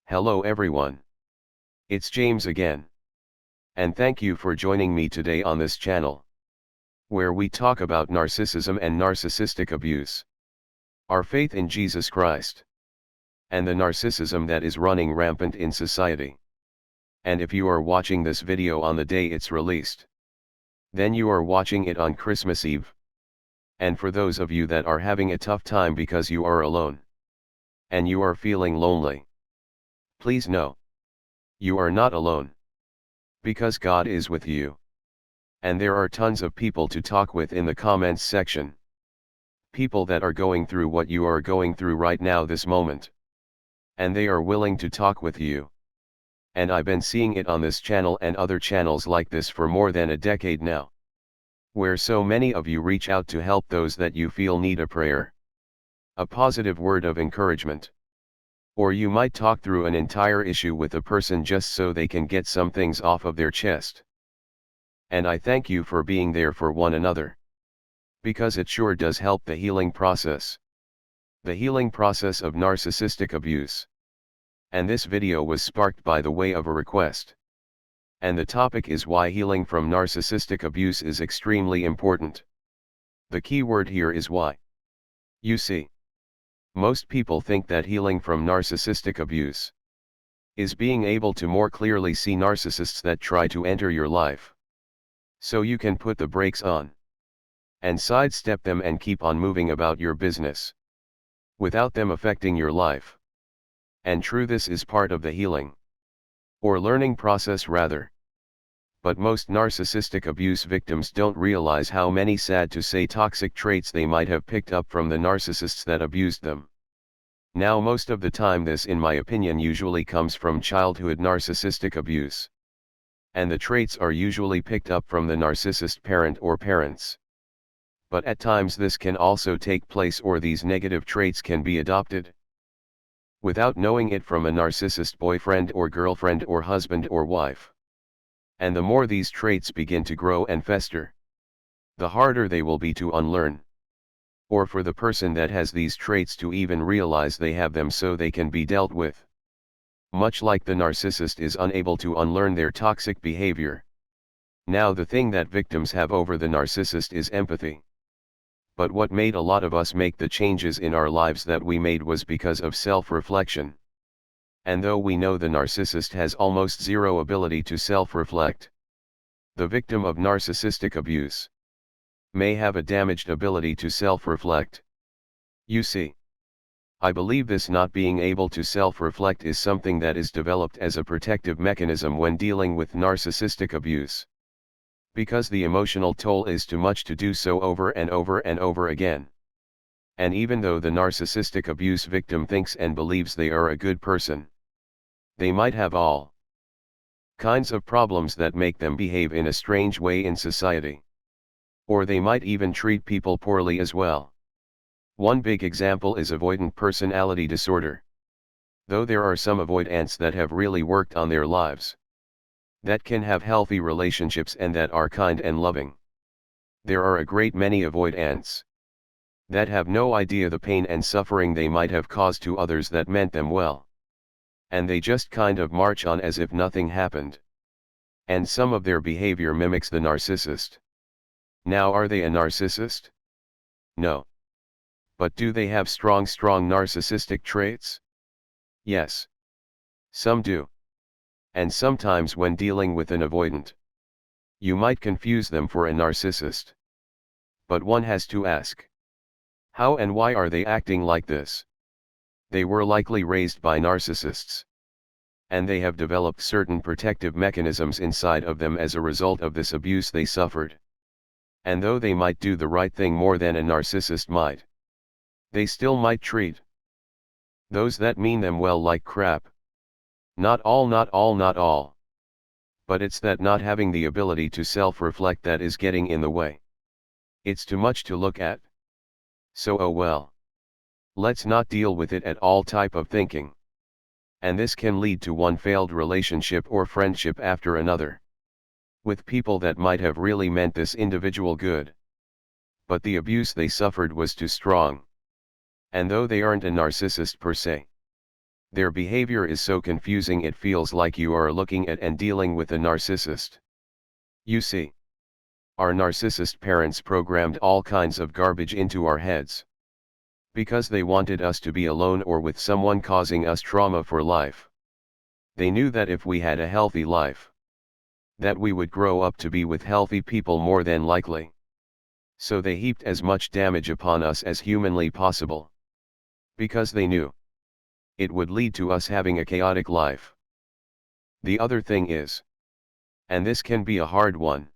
Hello everyone. It's James again. And thank you for joining me today on this channel, where we talk about narcissism and narcissistic abuse, our faith in Jesus Christ, and the narcissism that is running rampant in society. And if you are watching this video on the day it's released, then you are watching it on Christmas Eve. And for those of you that are having a tough time because you are alone, and you are feeling lonely, please know, you are not alone. Because God is with you. And there are tons of people to talk with in the comments section. People that are going through what you are going through right now this moment. And they are willing to talk with you. And I've been seeing it on this channel and other channels like this for more than a decade now, where so many of you reach out to help those that you feel need a prayer, a positive word of encouragement. Or you might talk through an entire issue with a person just so they can get some things off of their chest. And I thank you for being there for one another. Because it sure does help the healing process. The healing process of narcissistic abuse. And this video was sparked by the way of a request. And the topic is why healing from narcissistic abuse is extremely important. The key word here is why. You see, most people think that healing from narcissistic abuse is being able to more clearly see narcissists that try to enter your life, so you can put the brakes on and sidestep them and keep on moving about your business without them affecting your life. And true, this is part of the healing or learning process rather. But most narcissistic abuse victims don't realize how many, sad to say, toxic traits they might have picked up from the narcissists that abused them. Now, most of the time this, in my opinion, usually comes from childhood narcissistic abuse. And the traits are usually picked up from the narcissist parent or parents. But at times this can also take place, or these negative traits can be adopted without knowing it from a narcissist boyfriend or girlfriend or husband or wife. And the more these traits begin to grow and fester, the harder they will be to unlearn. Or for the person that has these traits to even realize they have them so they can be dealt with. Much like the narcissist is unable to unlearn their toxic behavior. Now, the thing that victims have over the narcissist is empathy. But what made a lot of us make the changes in our lives that we made was because of self-reflection. And though we know the narcissist has almost zero ability to self-reflect, the victim of narcissistic abuse may have a damaged ability to self-reflect. You see, I believe this not being able to self-reflect is something that is developed as a protective mechanism when dealing with narcissistic abuse. Because the emotional toll is too much to do so over and over and over again. And even though the narcissistic abuse victim thinks and believes they are a good person, they might have all kinds of problems that make them behave in a strange way in society. Or they might even treat people poorly as well. One big example is avoidant personality disorder. Though there are some avoidants that have really worked on their lives, that can have healthy relationships and that are kind and loving, there are a great many avoidants that have no idea the pain and suffering they might have caused to others that meant them well. And they just kind of march on as if nothing happened. And some of their behavior mimics the narcissist. Now, are they a narcissist? No. But do they have strong narcissistic traits? Yes. Some do. And sometimes when dealing with an avoidant, you might confuse them for a narcissist. But one has to ask, how and why are they acting like this? They were likely raised by narcissists. And they have developed certain protective mechanisms inside of them as a result of this abuse they suffered. And though they might do the right thing more than a narcissist might, they still might treat those that mean them well like crap. Not all. But it's that not having the ability to self-reflect that is getting in the way. It's too much to look at. So oh well. Let's not deal with it at all type of thinking. And this can lead to one failed relationship or friendship after another, with people that might have really meant this individual good. But the abuse they suffered was too strong. And though they aren't a narcissist per se, Their behavior is so confusing it feels like you are looking at and dealing with a narcissist. You see, our narcissist parents programmed all kinds of garbage into our heads. Because they wanted us to be alone or with someone causing us trauma for life. They knew that if we had a healthy life, that we would grow up to be with healthy people more than likely. So they heaped as much damage upon us as humanly possible. Because they knew it would lead to us having a chaotic life. The other thing is, and this can be a hard one,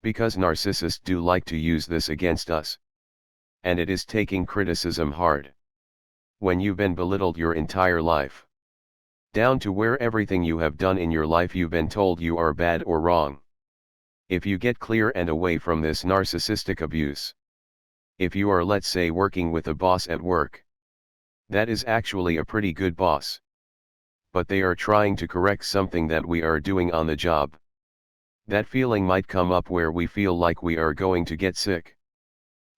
because narcissists do like to use this against us. And it is taking criticism hard. When you've been belittled your entire life, down to where everything you have done in your life you've been told you are bad or wrong. If you get clear and away from this narcissistic abuse, if you are, let's say, working with a boss at work, that is actually a pretty good boss. But they are trying to correct something that we are doing on the job. That feeling might come up where we feel like we are going to get sick.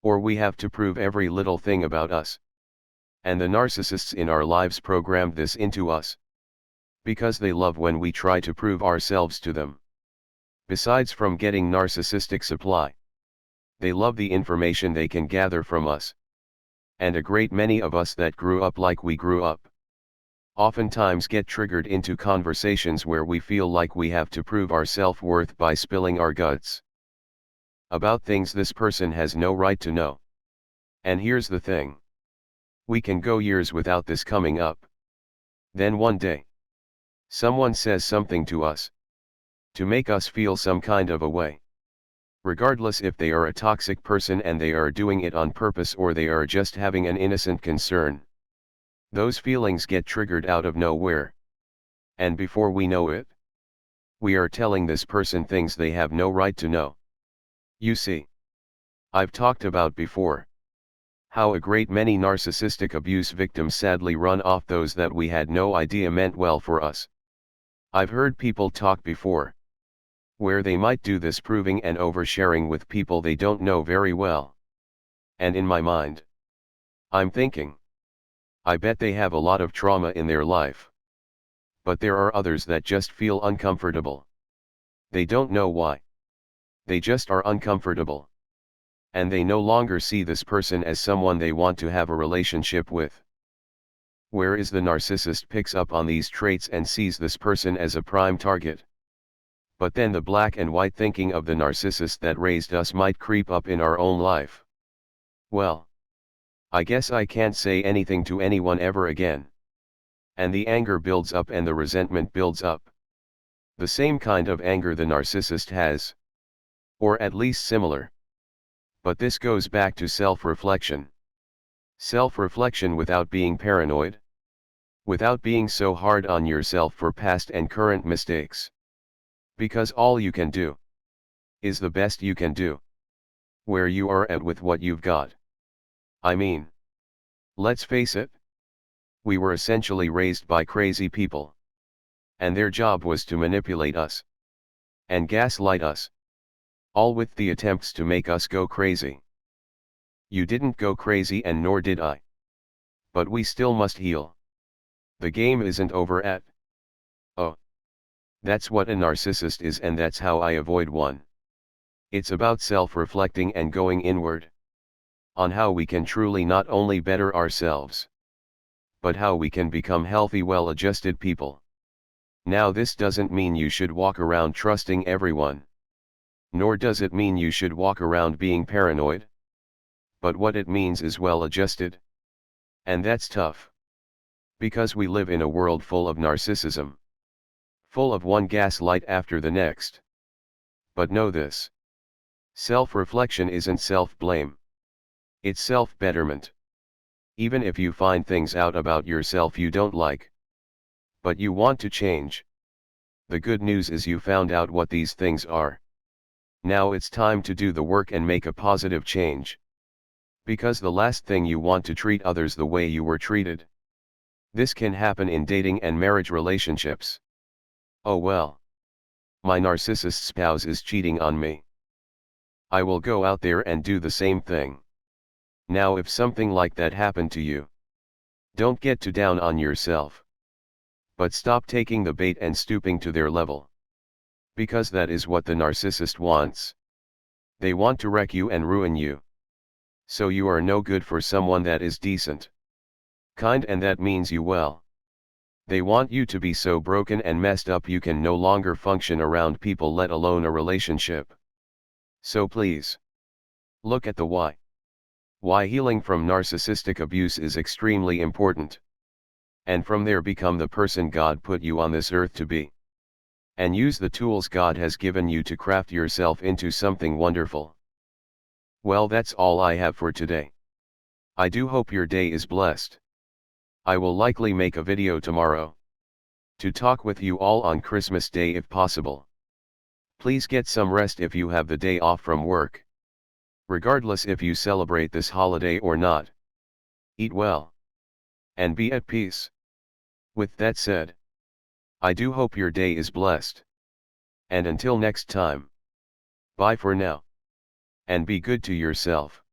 Or we have to prove every little thing about us. And the narcissists in our lives programmed this into us. Because they love when we try to prove ourselves to them. Besides from getting narcissistic supply, they love the information they can gather from us. And a great many of us that grew up like we grew up, oftentimes get triggered into conversations where we feel like we have to prove our self-worth by spilling our guts about things this person has no right to know. And here's the thing. We can go years without this coming up. Then one day, someone says something to us to make us feel some kind of a way. Regardless if they are a toxic person and they are doing it on purpose or they are just having an innocent concern. Those feelings get triggered out of nowhere. And before we know it, we are telling this person things they have no right to know. You see, I've talked about before how a great many narcissistic abuse victims sadly run off those that we had no idea meant well for us. I've heard people talk before, where they might do this proving and oversharing with people they don't know very well. And in my mind, I'm thinking, I bet they have a lot of trauma in their life. But there are others that just feel uncomfortable. They don't know why. They just are uncomfortable. And they no longer see this person as someone they want to have a relationship with. Whereas the narcissist picks up on these traits and sees this person as a prime target. But then the black and white thinking of the narcissist that raised us might creep up in our own life. Well, I guess I can't say anything to anyone ever again. And the anger builds up and the resentment builds up. The same kind of anger the narcissist has. Or at least similar. But this goes back to self-reflection. Self-reflection without being paranoid. Without being so hard on yourself for past and current mistakes. Because all you can do is the best you can do. Where you are at with what you've got. I mean, let's face it. We were essentially raised by crazy people. And their job was to manipulate us. And gaslight us. All with the attempts to make us go crazy. You didn't go crazy and nor did I. But we still must heal. The game isn't over at. Oh. That's what a narcissist is and that's how I avoid one. It's about self-reflecting and going inward. On how we can truly not only better ourselves, but how we can become healthy, well-adjusted people. Now this doesn't mean you should walk around trusting everyone. Nor does it mean you should walk around being paranoid. But what it means is well-adjusted. And that's tough. Because we live in a world full of narcissism. Full of one gaslight after the next. But know this. Self-reflection isn't self-blame. It's self-betterment. Even if you find things out about yourself you don't like, but you want to change, the good news is you found out what these things are. Now it's time to do the work and make a positive change. Because the last thing you want to treat others the way you were treated. This can happen in dating and marriage relationships. Oh well. My narcissist spouse is cheating on me. I will go out there and do the same thing. Now if something like that happened to you, don't get too down on yourself. but stop taking the bait and stooping to their level. Because that is what the narcissist wants. They want to wreck you and ruin you. So you are no good for someone that is decent, kind, and that means you well. They want you to be so broken and messed up you can no longer function around people, let alone a relationship. So please, look at the why. Why healing from narcissistic abuse is extremely important. And from there become the person God put you on this earth to be. And use the tools God has given you to craft yourself into something wonderful. Well, that's all I have for today. I do hope your day is blessed. I will likely make a video tomorrow to talk with you all on Christmas Day if possible. Please get some rest if you have the day off from work. Regardless if you celebrate this holiday or not. Eat well. And be at peace. With that said, I do hope your day is blessed. And until next time. Bye for now. And be good to yourself.